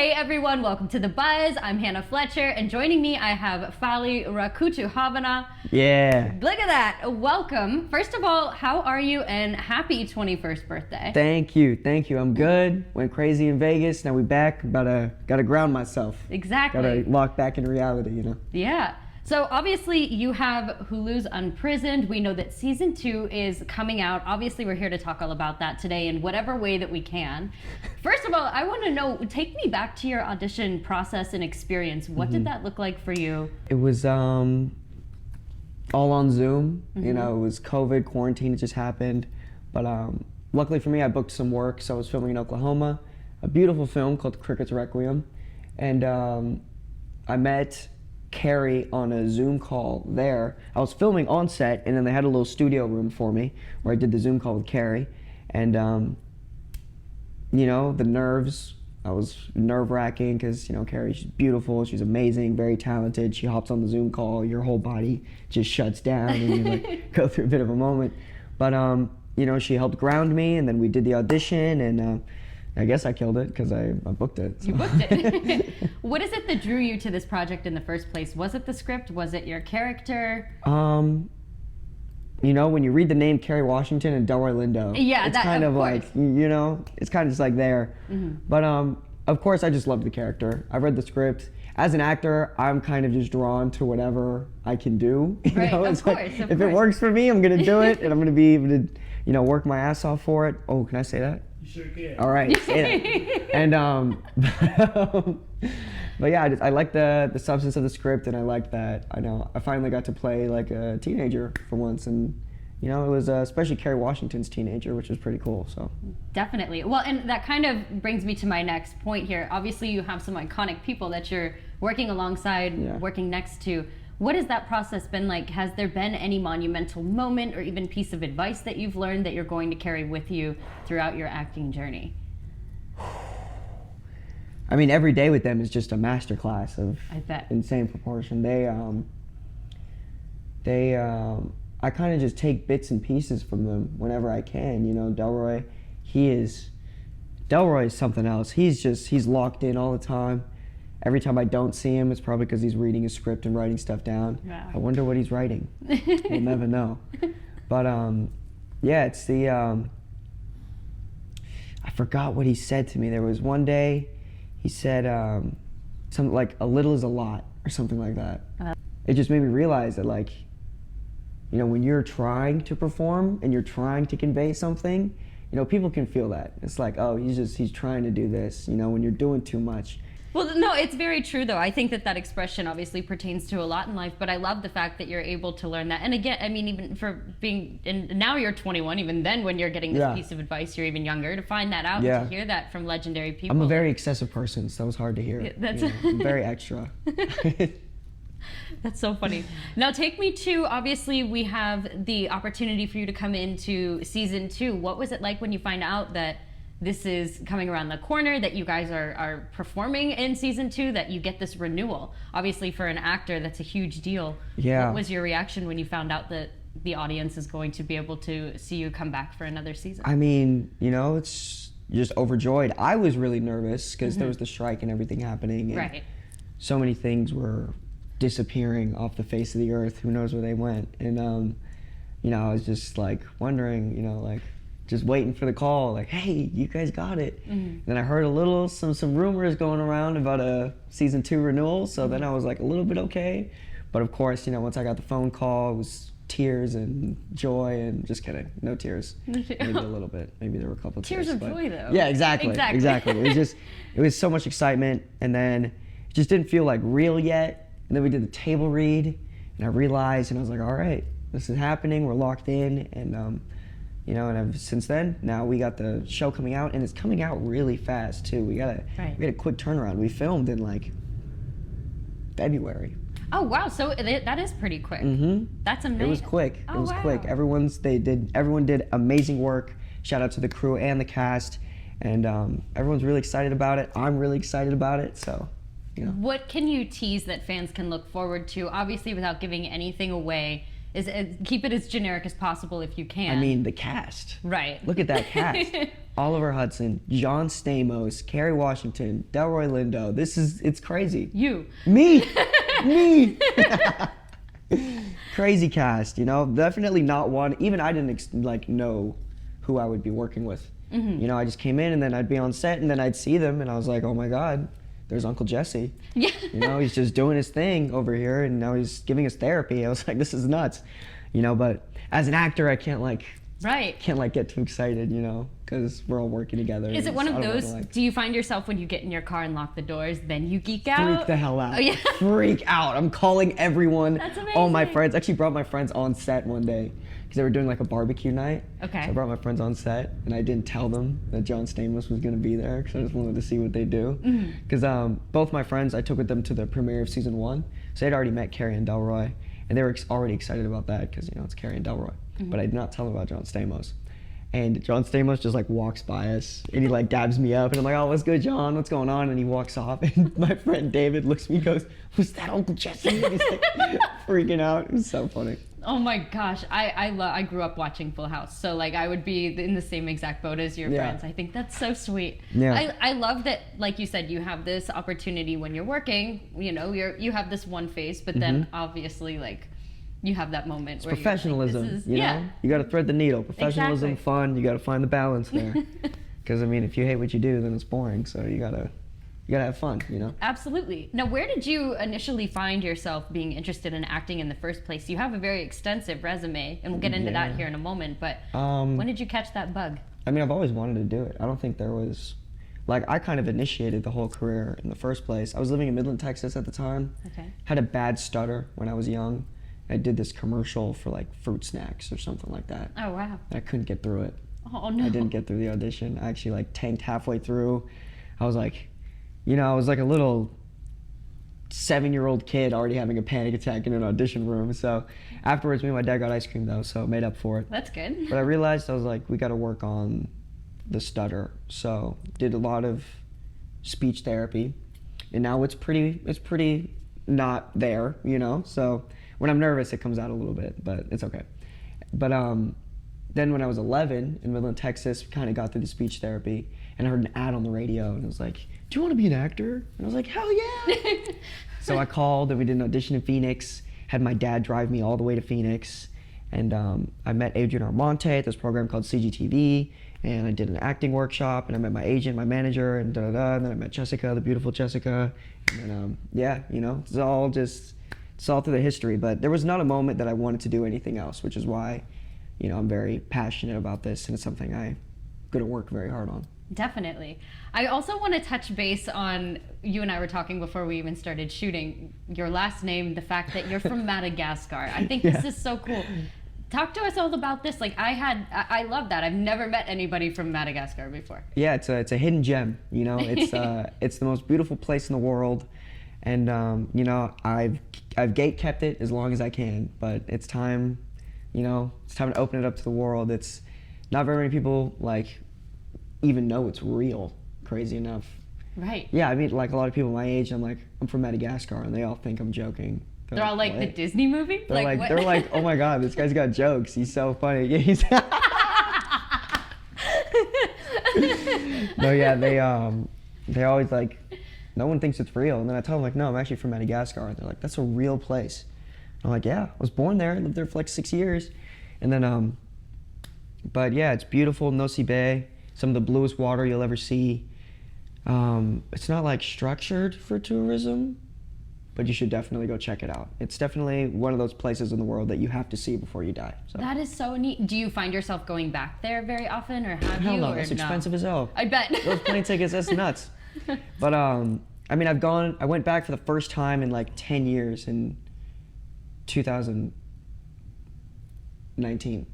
Hey everyone, welcome to The Buzz. I'm Hannah Fletcher, and joining me I have Faly Rakotohavana. Yeah. Look at that. Welcome. First of all, how are you, and happy 21st birthday. Thank you. I'm good. Went crazy in Vegas. Now we back. Gotta ground myself. Exactly. Gotta lock back in reality, you know? Yeah. So obviously you have Hulu's Unprisoned. We know that season 2 is coming out. Obviously we're here to talk all about that today in whatever way that we can. First of all, I want to know, take me back to your audition process and experience. What did that look like for you? It was all on Zoom. You know, it was COVID, quarantine, it just happened. But luckily for me, I booked some work, so I was filming in Oklahoma. A beautiful film called Cricket's Requiem. And I met Carrie on a Zoom call there. I was filming on set, and then they had a little studio room for me where I did the Zoom call with Carrie. And you know, the nerves, I was nerve-wracking because, you know, Carrie, she's beautiful, she's amazing, very talented. She hops on the Zoom call, your whole body just shuts down and you like go through a bit of a moment. But you know, she helped ground me, and then we did the audition, and I guess I killed it because I booked it. So. You booked it. What is it that drew you to this project in the first place? Was it the script? Was it your character? You know, when you read the name Kerry Washington and Delroy Lindo, yeah, it's kind of like, you know, it's kind of just like there. But of course, I just loved the character. I read the script. As an actor, I'm kind of just drawn to whatever I can do. You know? Of course, if it works for me, I'm gonna do it, and I'm gonna be able to, you know, work my ass off for it. Oh, can I say that? You sure can. All right, say that. And but yeah, I like the substance of the script, and I like that I finally got to play like a teenager for once, and you know, it was especially Kerry Washington's teenager, which was pretty cool. So definitely. Well, and that kind of brings me to my next point here. Obviously, you have some iconic people that you're working alongside, working next to. What has that process been like? Has there been any monumental moment or even piece of advice that you've learned that you're going to carry with you throughout your acting journey? I mean, every day with them is just a masterclass of insane proportion. I kind of just take bits and pieces from them whenever I can. You know, Delroy is something else. He's locked in all the time. Every time I don't see him, it's probably because he's reading a script and writing stuff down. Wow. I wonder what he's writing. We'll never know. But yeah, it's the I forgot what he said to me. There was one day he said something like, "A little is a lot," or something like that. It just made me realize that, like, you know, when you're trying to perform and you're trying to convey something, you know, people can feel that. It's like, oh, he's trying to do this, you know, when you're doing too much. Well, no, it's very true, though. I think that expression obviously pertains to a lot in life, but I love the fact that you're able to learn that. And again, I mean, even for being, and now you're 21, even then when you're getting this piece of advice, you're even younger, to find that out and to hear that from legendary people. I'm a very excessive person, so it was hard to hear. Yeah, that's I'm very extra. That's so funny. Now take me to, obviously we have the opportunity for you to come into season 2. What was it like when you find out that this is coming around the corner, that you guys are performing in season 2, that you get this renewal? Obviously for an actor, that's a huge deal. Yeah. What was your reaction when you found out that the audience is going to be able to see you come back for another season? I mean, you know, it's just overjoyed. I was really nervous because there was the strike and everything happening. And so many things were disappearing off the face of the earth. Who knows where they went? And you know, I was just like wondering, you know, like just waiting for the call, like, hey, you guys got it. Then I heard some rumors going around about a season 2 renewal, so then I was like a little bit okay. But of course, you know, once I got the phone call, it was tears and joy, and just kidding, no tears. Maybe a little bit. Maybe there were a couple tears of joy, though. Yeah, exactly. It was so much excitement, and then it just didn't feel like real yet. And then we did the table read, and I realized, and I was like, all right, this is happening, we're locked in, and you know, and since then, now we got the show coming out, and it's coming out really fast too. We had a quick turnaround. We filmed in like February. Oh wow, so that is pretty quick. That's amazing. It was quick. Oh, it was wow. quick. Everyone did amazing work. Shout out to the crew and the cast, and everyone's really excited about it. I'm really excited about it. So, you know. What can you tease that fans can look forward to? Obviously, without giving anything away, keep it as generic as possible if you can. I mean, the cast. Right. Look at that cast. Oliver Hudson, John Stamos, Kerry Washington, Delroy Lindo. It's crazy. You. Me. Me. Crazy cast, you know? Definitely not one. Even I didn't know who I would be working with. You know, I just came in and then I'd be on set and then I'd see them and I was like, oh my God, there's Uncle Jesse. Yeah. You know, he's just doing his thing over here and now he's giving us therapy. I was like, this is nuts. You know, but as an actor, I can't get too excited, you know, because we're all working together. Is it one of those, do you find yourself when you get in your car and lock the doors, then you geek out? Freak the hell out. Oh, yeah. Freak out. I'm calling everyone. That's amazing. All my friends. Actually brought my friends on set one day because they were doing like a barbecue night. Okay. So I brought my friends on set and I didn't tell them that John Stamos was going to be there because I just wanted to see what they do. Because both my friends, I took with them to the premiere of season 1. So they'd already met Kerry and Delroy and they were already excited about that because, you know, it's Kerry and Delroy. But I did not tell them about John Stamos. And John Stamos just like walks by us and he like dabs me up and I'm like, oh, what's good, John? What's going on? And he walks off and my friend David looks at me and goes, was that Uncle Jesse? And he's like freaking out. It was so funny. Oh my gosh, I grew up watching Full House, so like I would be in the same exact boat as your friends. I think that's so sweet. Yeah. I love that, like you said, you have this opportunity when you're working, you know, you have this one face, but then obviously like you have that moment it's where professionalism, you're like, you know? You got to thread the needle. Professionalism, Exactly. fun, you got to find the balance there. Because I mean, if you hate what you do, then it's boring. So you got to have fun, you know? Absolutely. Now, where did you initially find yourself being interested in acting in the first place? You have a very extensive resume, and we'll get into that here in a moment, but when did you catch that bug? I mean, I've always wanted to do it. I don't think there was, like, I kind of initiated the whole career in the first place. I was living in Midland, Texas at the time. Okay. Had a bad stutter when I was young. I did this commercial for like fruit snacks or something like that. Oh, wow. And I couldn't get through it. Oh, no. I didn't get through the audition. I actually like tanked halfway through. I was like, you know, I was like a little 7-year-old kid already having a panic attack in an audition room. So afterwards, me and my dad got ice cream though, so it made up for it. That's good. But I realized I was like, we got to work on the stutter. So did a lot of speech therapy, and now it's pretty not there, you know. So when I'm nervous, it comes out a little bit, but it's okay. But then when I was 11 in Midland, Texas, kind of got through the speech therapy, and I heard an ad on the radio, and it was like, do you want to be an actor? And I was like, hell yeah! So I called, and we did an audition in Phoenix, had my dad drive me all the way to Phoenix, and I met Adrian Armonte at this program called CGTV, and I did an acting workshop, and I met my agent, my manager, and and then I met Jessica, the beautiful Jessica, and then, yeah, you know, it's all through the history, but there was not a moment that I wanted to do anything else, which is why, you know, I'm very passionate about this, and it's something I'm going to work very hard on. Definitely. I also want to touch base on, you and I were talking before we even started shooting, your last name, the fact that you're from Madagascar. I think this is so cool. Talk to us all about this. Like I love that. I've never met anybody from Madagascar before. Yeah, it's a hidden gem, you know. It's it's the most beautiful place in the world. And you know, I've gate kept it as long as I can, but it's time, you know, it's time to open it up to the world. It's not very many people like even know it's real, crazy enough. Right. Yeah, I mean, like a lot of people my age, I'm like, I'm from Madagascar, and they all think I'm joking. They're all like, what? the Disney movie? They're like, oh my God, this guy's got jokes. He's so funny. Yeah, he's No, yeah, they always like, no one thinks it's real. And then I tell them like, no, I'm actually from Madagascar. And they're like, that's a real place. And I'm like, yeah, I was born there. I lived there for like 6 years. And then, but yeah, it's beautiful, Nosy Bay. Some of the bluest water you'll ever see. It's not like structured for tourism, but you should definitely go check it out. It's definitely one of those places in the world that you have to see before you die. So. That is so neat. Do you find yourself going back there very often, or have hell you? No, or it's no? expensive as hell. I bet. Those plane tickets, that's nuts. But I mean, I went back for the first time in like 10 years in 2019.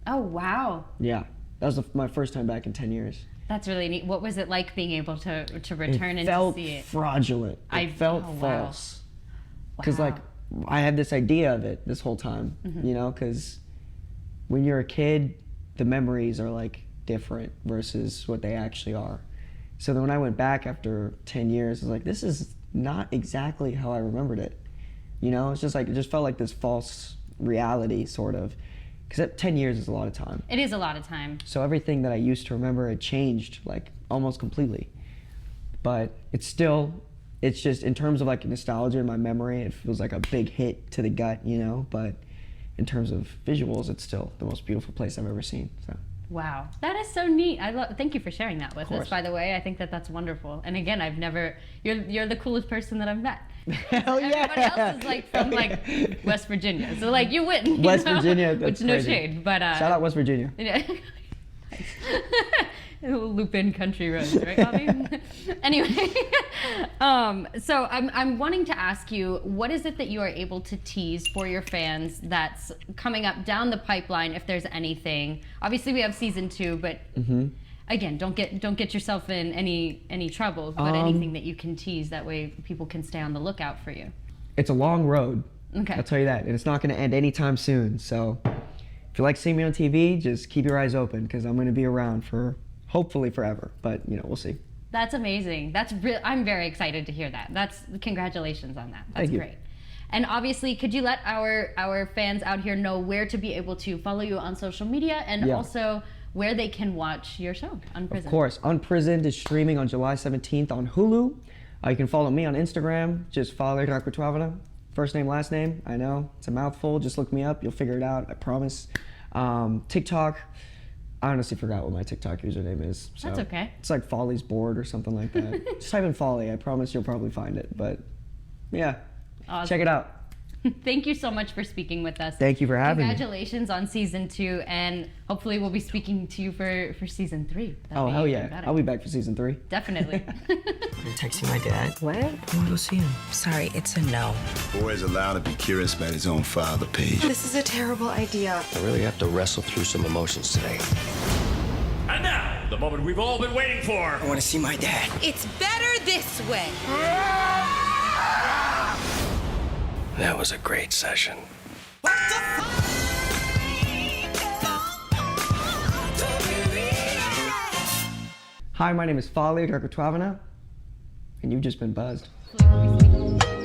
Oh, wow. Yeah, that was my first time back in 10 years. That's really neat. What was it like being able to return and to see it? It felt fraudulent. It felt false. Because Wow. like I had this idea of it this whole time, you know, because when you're a kid, the memories are like different versus what they actually are. So then when I went back after 10 years, I was like, this is not exactly how I remembered it. You know, it's just like, it just felt like this false reality, sort of. Because 10 years is a lot of time. It is a lot of time. So everything that I used to remember had changed, like, almost completely. But it's just, in terms of, like, nostalgia in my memory, it feels like a big hit to the gut, you know? But in terms of visuals, it's still the most beautiful place I've ever seen, so. Wow, that is so neat. Thank you for sharing that with us, by the way. I think that that's wonderful. And again, you're the coolest person that I've met. Hell yeah! Everybody else is like from like West Virginia, so like you win. West Virginia, that's which no crazy. shade, but shout out West Virginia. Loop in country roads, right, Bobby? Anyway, so I'm wanting to ask you, what is it that you are able to tease for your fans that's coming up down the pipeline, if there's anything? Obviously, we have season 2, but again, don't get yourself in any trouble. But anything that you can tease, that way people can stay on the lookout for you. It's a long road. Okay. I'll tell you that, and it's not going to end anytime soon. So if you like seeing me on TV, just keep your eyes open, because I'm going to be around for hopefully forever, but you know, we'll see. That's amazing. I'm very excited to hear that. Congratulations on that. That's great. And obviously, could you let our fans out here know where to be able to follow you on social media, and also where they can watch your show, Unprisoned? Of course. Unprisoned is streaming on July 17th on Hulu. You can follow me on Instagram, just Faly Rakotohavana. First name, last name. I know, it's a mouthful. Just look me up. You'll figure it out, I promise. TikTok. I honestly forgot what my TikTok username is. So that's okay. It's like Faly's board or something like that. Just type in Faly. I promise you'll probably find it. But yeah, awesome. Check it out. Thank you so much for speaking with us. Thank you for having me. Congratulations on season 2, and hopefully we'll be speaking to you for season 3. Oh, hell yeah. I'll be back for season 3. Definitely. I'm texting my dad. What? I want to go see him. Sorry, it's a no. Boy is allowed to be curious about his own father page. This is a terrible idea. I really have to wrestle through some emotions today. And now, the moment we've all been waiting for. I want to see my dad. It's better this way. That was a great session. Hi, my name is Faly Rakotohavana, and you've just been buzzed. Hopefully we'll be speaking.